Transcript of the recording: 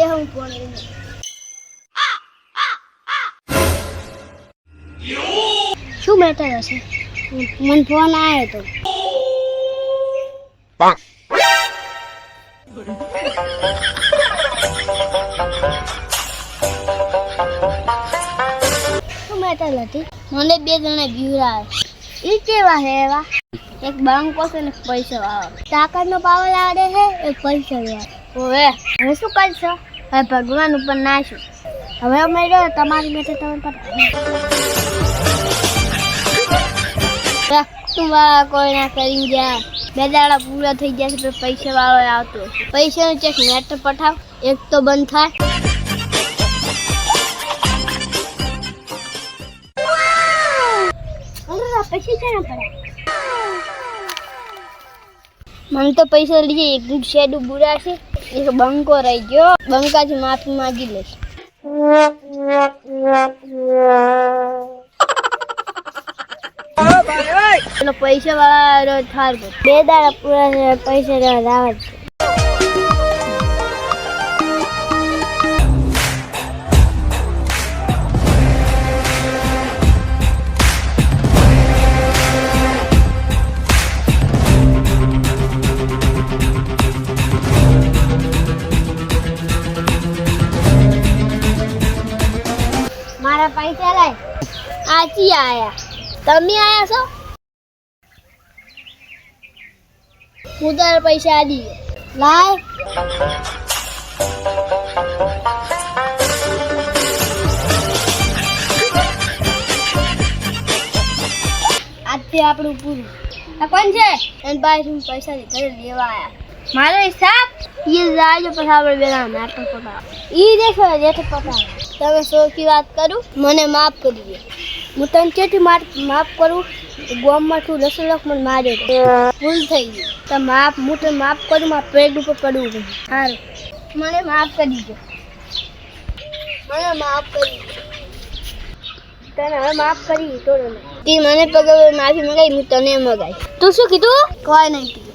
હું ફોન શું મેટર હશે? મને ફોન આવ્યો તો શું મેટર હતી? મને 2 જણા બીવરા ઈ કેવા હે એવા? એક બંકો છે ને પૈસા વાળો તાકાતનો પાવર લાડે છે, એક પૈસા વાળો. ઓવે હવે શું કરશો? હવે ભગવાન ઉપર નાશું. હવે અમે તમારી બેઠે તમે તું વાળા કોઈ ના કરી ગયા. 2 દાડા પૂરા થઈ ગયા છે તો પૈસા વાળો આવતો. પૈસાનું ચેક નેટ પઠાવ, એક તો બંધ થાય. પછી છે ને પડે મને તો પૈસા લઈએ. એક શેડ બુરા છે, એક બંકો રહી ગયો. બંકાથી માફી માંગી લઈશ. પેલો પૈસા વાળા થાર 2 દાડા પૂરા પૈસા રાવા જ. મારા પૈસા લાય. આચી આયા. તમે આયા છો? હું તારા પૈસા આલી લાય. આજથી આપણું પૂરું. આ કોણ છે? એન ભાઈ પૈસા ઘરે લેવા આયા. મારો હિસાબ ये जाજો પછી આપણે બેના નાટક પટાવ. ઈ દેખો જેઠ પટાવ. તમે સોચી વાત કરું, મને માફ કરી દે. હું તને કેટલી માફ કરું? ગામમાં તું રસોલક મને માર્યો ભૂલ થઈ ગઈ. તો માફ હું તને માફ કરું, મારા પેટ ઉપર પડવું પડે. સારું મને માફ કરી દો. મને માફ કરી તને હવે માફ કરી તો તી મને પગ માફી મગાઈ, હું તને મગાઈ. તું શું કીધું? કોઈ નહીં.